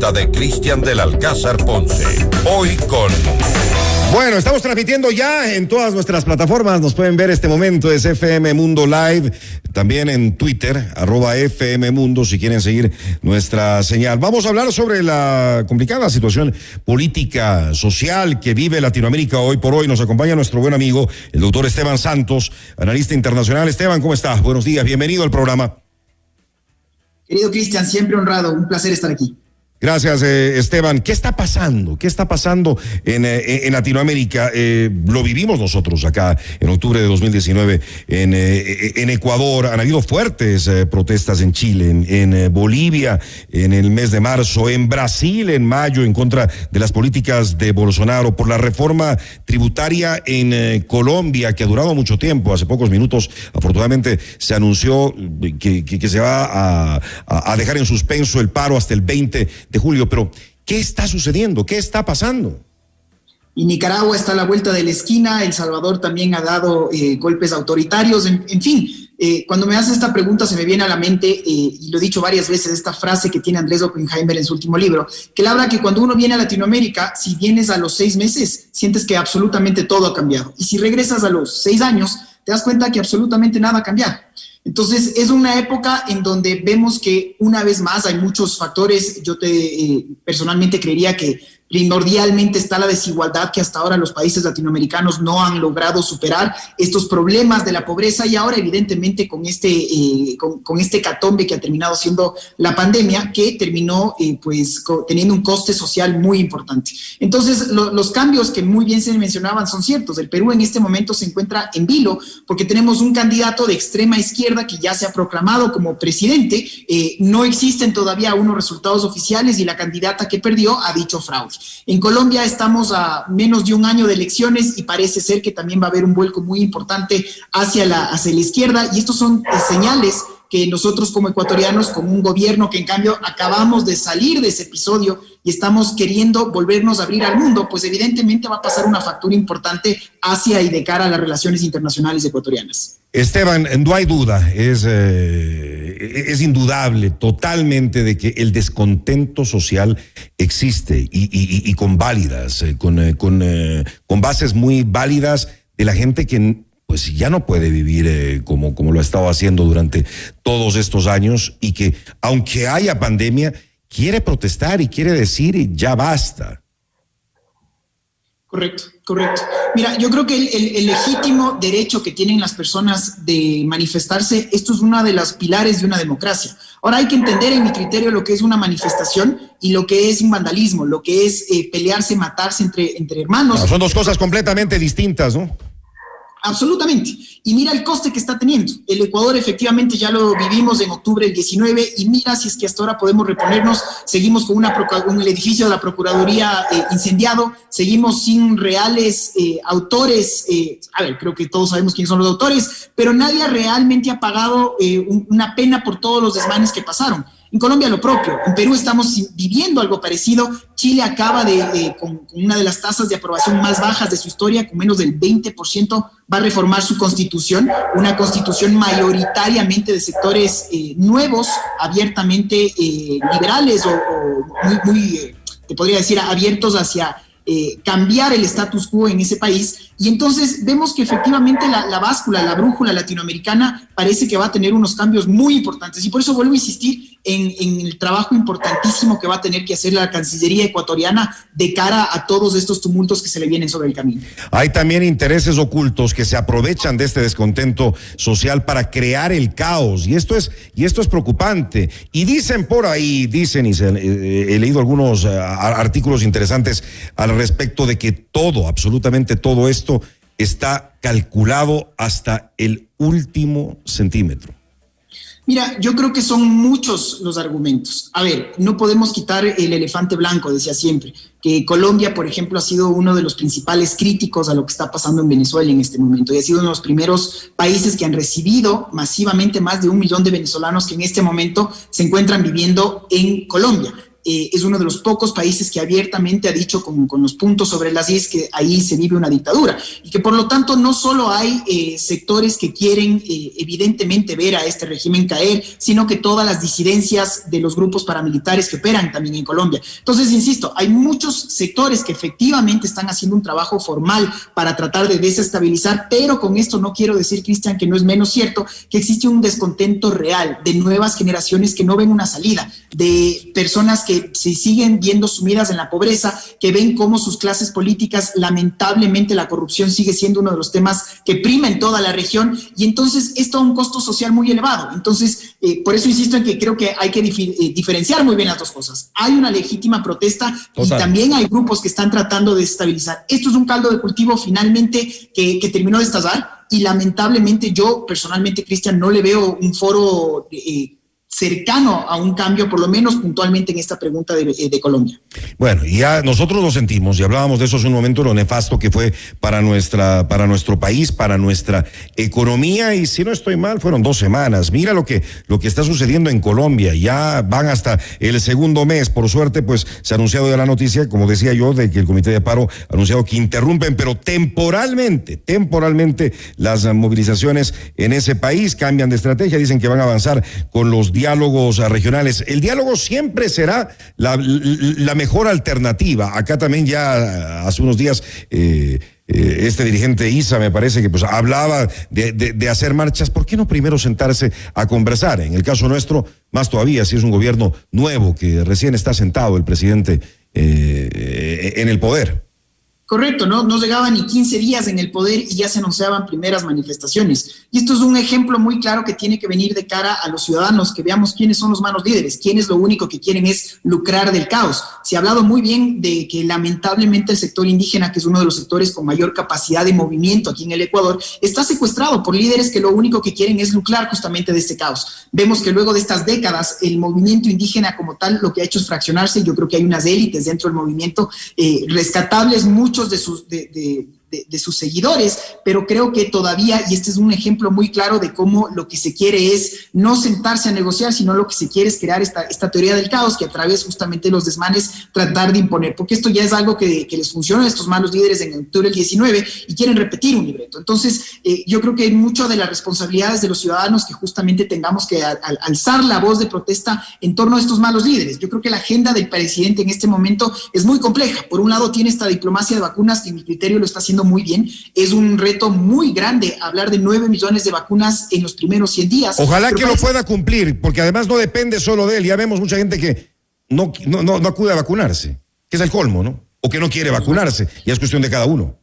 entrevista de Cristian del Alcázar Ponce. Hoy con... Bueno, estamos transmitiendo ya en todas nuestras plataformas. Nos pueden ver este momento, es FM Mundo Live, también en Twitter, @FM Mundo, si quieren seguir nuestra señal. Vamos a hablar sobre la complicada situación política, social que vive Latinoamérica hoy por hoy. Nos acompaña nuestro buen amigo, el doctor Esteban Santos, analista internacional. Esteban, ¿cómo estás? Buenos días, bienvenido al programa. Querido Cristian, siempre honrado, un placer estar aquí. Gracias, Esteban. ¿Qué está pasando? ¿Qué está pasando en Latinoamérica? Lo vivimos nosotros acá en octubre de 2019 en Ecuador. Han habido fuertes protestas en Chile, en Bolivia en el mes de marzo, en Brasil en mayo, en contra de las políticas de Bolsonaro, por la reforma tributaria en Colombia, que ha durado mucho tiempo. Hace pocos minutos, afortunadamente, se anunció que se va a dejar en suspenso el paro hasta el 20 de julio, pero ¿qué está sucediendo? ¿Qué está pasando? Y Nicaragua está a la vuelta de la esquina, El Salvador también ha dado golpes autoritarios, en fin, cuando me haces esta pregunta se me viene a la mente, y lo he dicho varias veces, esta frase que tiene Andrés Oppenheimer en su último libro, que él habla que cuando uno viene a Latinoamérica, si vienes a los 6 meses, sientes que absolutamente todo ha cambiado, y si regresas a los 6 años, te das cuenta que absolutamente nada ha cambiado. Entonces, es una época en donde vemos que una vez más hay muchos factores. Yo personalmente creería que primordialmente está la desigualdad que hasta ahora los países latinoamericanos no han logrado superar, estos problemas de la pobreza, y ahora evidentemente con este hecatombe que ha terminado siendo la pandemia, que terminó teniendo un coste social muy importante. Entonces, los cambios que muy bien se mencionaban son ciertos. El Perú en este momento se encuentra en vilo porque tenemos un candidato de extrema izquierda que ya se ha proclamado como presidente. No existen todavía unos resultados oficiales y la candidata que perdió ha dicho fraude. En Colombia estamos a menos de un año de elecciones y parece ser que también va a haber un vuelco muy importante hacia la izquierda, y estos son señales que nosotros como ecuatorianos, con un gobierno que en cambio acabamos de salir de ese episodio y estamos queriendo volvernos a abrir al mundo, pues evidentemente va a pasar una factura importante hacia y de cara a las relaciones internacionales ecuatorianas. Esteban, no hay duda, es indudable totalmente de que el descontento social existe y con válidas, con bases muy válidas de la gente que pues ya no puede vivir como lo ha estado haciendo durante todos estos años, y que aunque haya pandemia quiere protestar y quiere decir ya basta. Correcto. Mira, yo creo que el legítimo derecho que tienen las personas de manifestarse, esto es una de las pilares de una democracia. Ahora hay que entender, en mi criterio, lo que es una manifestación y lo que es un vandalismo, lo que es pelearse, matarse entre hermanos. No, son dos cosas completamente distintas, ¿no? Absolutamente. Y mira el coste que está teniendo. El Ecuador efectivamente ya lo vivimos en octubre del 19, y mira si es que hasta ahora podemos reponernos. Seguimos con el edificio de la Procuraduría incendiado, seguimos sin reales autores. Creo que todos sabemos quiénes son los autores, pero nadie realmente ha pagado una pena por todos los desmanes que pasaron. En Colombia lo propio, en Perú estamos viviendo algo parecido. Chile acaba con una de las tasas de aprobación más bajas de su historia, con menos del 20%, va a reformar su constitución, una constitución mayoritariamente de sectores nuevos, abiertamente liberales o muy te podría decir, abiertos hacia cambiar el status quo en ese país. Y entonces vemos que efectivamente la báscula, la brújula latinoamericana parece que va a tener unos cambios muy importantes, y por eso vuelvo a insistir en el trabajo importantísimo que va a tener que hacer la Cancillería ecuatoriana de cara a todos estos tumultos que se le vienen sobre el camino. Hay también intereses ocultos que se aprovechan de este descontento social para crear el caos, y esto es preocupante. Y dicen por ahí, he leído algunos artículos interesantes al respecto de que absolutamente todo esto está calculado hasta el último centímetro. Mira, yo creo que son muchos los argumentos. A ver, no podemos quitar el elefante blanco, decía siempre, que Colombia, por ejemplo, ha sido uno de los principales críticos a lo que está pasando en Venezuela en este momento, y ha sido uno de los primeros países que han recibido masivamente más de 1 millón de venezolanos que en este momento se encuentran viviendo en Colombia. es uno de los pocos países que abiertamente ha dicho con los puntos sobre las IES que ahí se vive una dictadura y que por lo tanto no solo hay sectores que quieren evidentemente ver a este régimen caer, sino que todas las disidencias de los grupos paramilitares que operan también en Colombia. Entonces, insisto, hay muchos sectores que efectivamente están haciendo un trabajo formal para tratar de desestabilizar, pero con esto no quiero decir, Cristian, que no es menos cierto que existe un descontento real de nuevas generaciones que no ven una salida, de personas que se siguen viendo sumidas en la pobreza, que ven cómo sus clases políticas, lamentablemente la corrupción sigue siendo uno de los temas que prima en toda la región, y entonces esto a un costo social muy elevado. Entonces, por eso insisto en que creo que hay que diferenciar muy bien las dos cosas. Hay una legítima protesta y también hay grupos que están tratando de desestabilizar. Esto es un caldo de cultivo finalmente que terminó de estallar, y lamentablemente yo personalmente, Cristian, no le veo un foro cercano a un cambio, por lo menos puntualmente en esta pregunta de Colombia. Bueno, ya nosotros lo sentimos y hablábamos de eso hace un momento, lo nefasto que fue para nuestro país, para nuestra economía, y si no estoy mal, fueron 2 semanas. Mira lo que está sucediendo en Colombia, ya van hasta el segundo mes. Por suerte, pues se ha anunciado ya la noticia, como decía yo, de que el Comité de Paro ha anunciado que interrumpen, pero temporalmente las movilizaciones en ese país, cambian de estrategia, dicen que van a avanzar con los diálogos regionales. El diálogo siempre será la mejor alternativa. Acá también ya hace unos días este dirigente Issa, me parece que pues hablaba de hacer marchas. ¿Por qué no primero sentarse a conversar? En el caso nuestro, más todavía, si es un gobierno nuevo que recién está sentado el presidente en el poder. Correcto, ¿no? No llegaban ni 15 días en el poder y ya se anunciaban primeras manifestaciones. Y esto es un ejemplo muy claro que tiene que venir de cara a los ciudadanos, que veamos quiénes son los malos líderes, quiénes lo único que quieren es lucrar del caos. Se ha hablado muy bien de que lamentablemente el sector indígena, que es uno de los sectores con mayor capacidad de movimiento aquí en el Ecuador, está secuestrado por líderes que lo único que quieren es lucrar justamente de este caos. Vemos que luego de estas décadas el movimiento indígena como tal lo que ha hecho es fraccionarse. Yo creo que hay unas élites dentro del movimiento rescatables, muchos de sus seguidores, pero creo que todavía, y este es un ejemplo muy claro de cómo lo que se quiere es no sentarse a negociar, sino lo que se quiere es crear esta teoría del caos que a través justamente de los desmanes tratar de imponer, porque esto ya es algo que les funciona a estos malos líderes en octubre del 19 y quieren repetir un libreto. Entonces, yo creo que hay mucho de las responsabilidades de los ciudadanos que justamente tengamos que alzar la voz de protesta en torno a estos malos líderes. Yo creo que la agenda del presidente en este momento es muy compleja. Por un lado tiene esta diplomacia de vacunas que en mi criterio lo está haciendo muy bien. Es un reto muy grande hablar de 9 millones de vacunas en los primeros 100 días. Ojalá que lo pueda cumplir, porque además no depende solo de él. Ya vemos mucha gente que no acude a vacunarse, que es el colmo, ¿no? O que no quiere vacunarse, y es cuestión de cada uno.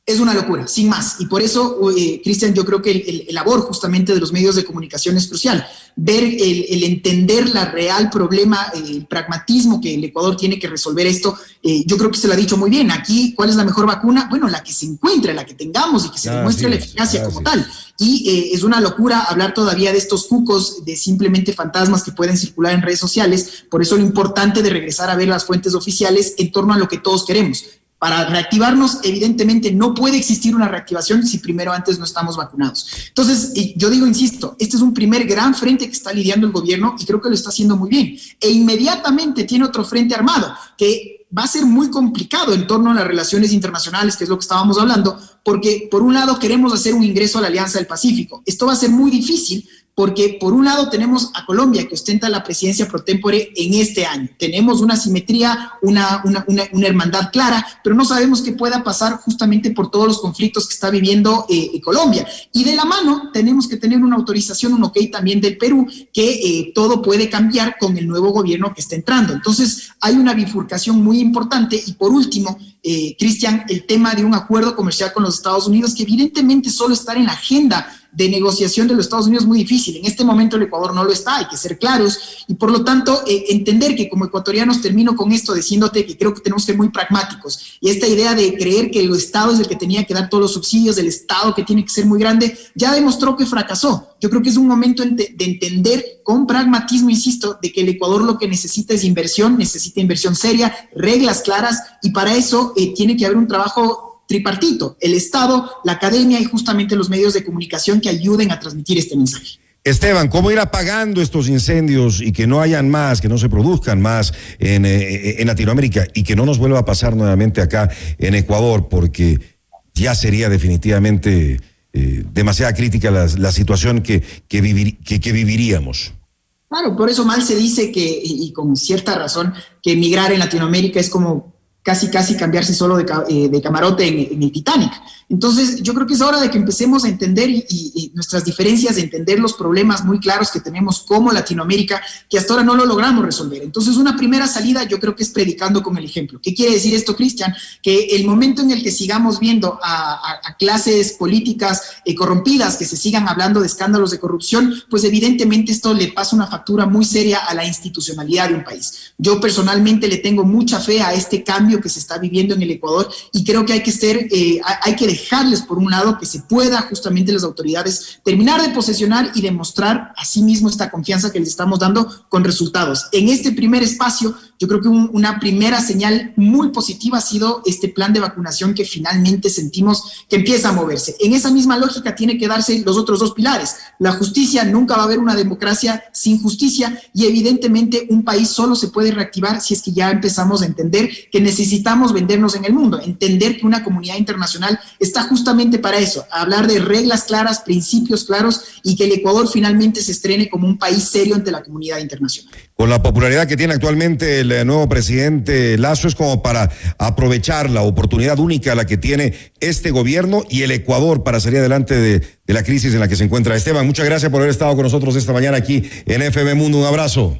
Es una locura, sin más. Y por eso, Cristian, yo creo que el labor justamente de los medios de comunicación es crucial. Ver el entender la real problema, el pragmatismo que el Ecuador tiene que resolver esto. Yo creo que se lo ha dicho muy bien. Aquí, ¿cuál es la mejor vacuna? Bueno, la que se encuentre, la que tengamos y que se demuestre la eficacia como tal. Y es una locura hablar todavía de estos cucos, de simplemente fantasmas que pueden circular en redes sociales. Por eso lo importante de regresar a ver las fuentes oficiales en torno a lo que todos queremos. Para reactivarnos, evidentemente, no puede existir una reactivación si primero antes no estamos vacunados. Entonces, yo digo, insisto, este es un primer gran frente que está lidiando el gobierno y creo que lo está haciendo muy bien. E inmediatamente tiene otro frente armado que va a ser muy complicado en torno a las relaciones internacionales, que es lo que estábamos hablando, porque por un lado queremos hacer un ingreso a la Alianza del Pacífico. Esto va a ser muy difícil porque por un lado tenemos a Colombia, que ostenta la presidencia pro tempore en este año. Tenemos una simetría, una hermandad clara, pero no sabemos qué pueda pasar justamente por todos los conflictos que está viviendo Colombia. Y de la mano tenemos que tener una autorización, un ok también del Perú, que todo puede cambiar con el nuevo gobierno que está entrando. Entonces hay una bifurcación muy importante. Y por último, Cristian, el tema de un acuerdo comercial con los Estados Unidos, que evidentemente solo estar en la agenda de negociación de los Estados Unidos es muy difícil. En este momento el Ecuador no lo está, hay que ser claros, y por lo tanto entender que como ecuatorianos, termino con esto diciéndote que creo que tenemos que ser muy pragmáticos, y esta idea de creer que el Estado es el que tenía que dar todos los subsidios, el Estado que tiene que ser muy grande, ya demostró que fracasó. Yo creo que es un momento de entender con pragmatismo, insisto, de que el Ecuador lo que necesita es inversión, necesita inversión seria, reglas claras, y para eso tiene que haber un trabajo tripartito, el Estado, la academia y justamente los medios de comunicación que ayuden a transmitir este mensaje. Esteban, ¿cómo ir apagando estos incendios y que no hayan más, que no se produzcan más en Latinoamérica y que no nos vuelva a pasar nuevamente acá en Ecuador? Porque ya sería definitivamente demasiada crítica la situación que viviríamos. Claro, por eso mal se dice que, y con cierta razón, que emigrar en Latinoamérica es como casi cambiarse solo de camarote en el Titanic. Entonces, yo creo que es hora de que empecemos a entender y nuestras diferencias, de entender los problemas muy claros que tenemos como Latinoamérica, que hasta ahora no lo logramos resolver. Entonces, una primera salida yo creo que es predicando con el ejemplo. ¿Qué quiere decir esto, Cristian? Que el momento en el que sigamos viendo a clases políticas corrompidas, que se sigan hablando de escándalos de corrupción, pues evidentemente esto le pasa una factura muy seria a la institucionalidad de un país. Yo personalmente le tengo mucha fe a este cambio que se está viviendo en el Ecuador y creo que hay que dejarles por un lado que se pueda justamente las autoridades terminar de posesionar y demostrar a sí mismo esta confianza que les estamos dando con resultados. En este primer espacio, yo creo que una primera señal muy positiva ha sido este plan de vacunación que finalmente sentimos que empieza a moverse. En esa misma lógica tiene que darse los otros dos pilares. La justicia, nunca va a haber una democracia sin justicia y evidentemente un país solo se puede reactivar si es que ya empezamos a entender que necesitamos vendernos en el mundo, entender que una comunidad internacional está justamente para eso, hablar de reglas claras, principios claros y que el Ecuador finalmente se estrene como un país serio ante la comunidad internacional. Con la popularidad que tiene actualmente el nuevo presidente Lasso, es como para aprovechar la oportunidad única la que tiene este gobierno y el Ecuador para salir adelante de la crisis en la que se encuentra. Esteban, muchas gracias por haber estado con nosotros esta mañana aquí en FM Mundo. Un abrazo.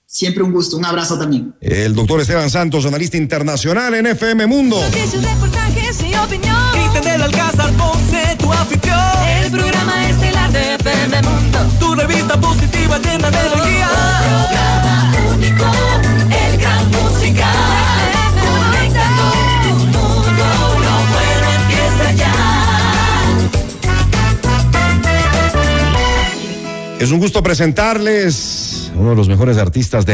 Siempre un gusto, un abrazo también. El doctor Esteban Santos, analista internacional en FM Mundo. Noticias, reportajes y opinión. Cristian del Alcázar Ponce, tu anfitrión. El programa estelar de FM Mundo. Tu revista positiva llena de energía. Un programa único, el gran musical. Conectando tu mundo, lo bueno empieza ya. Es un gusto presentarles a uno de los mejores artistas de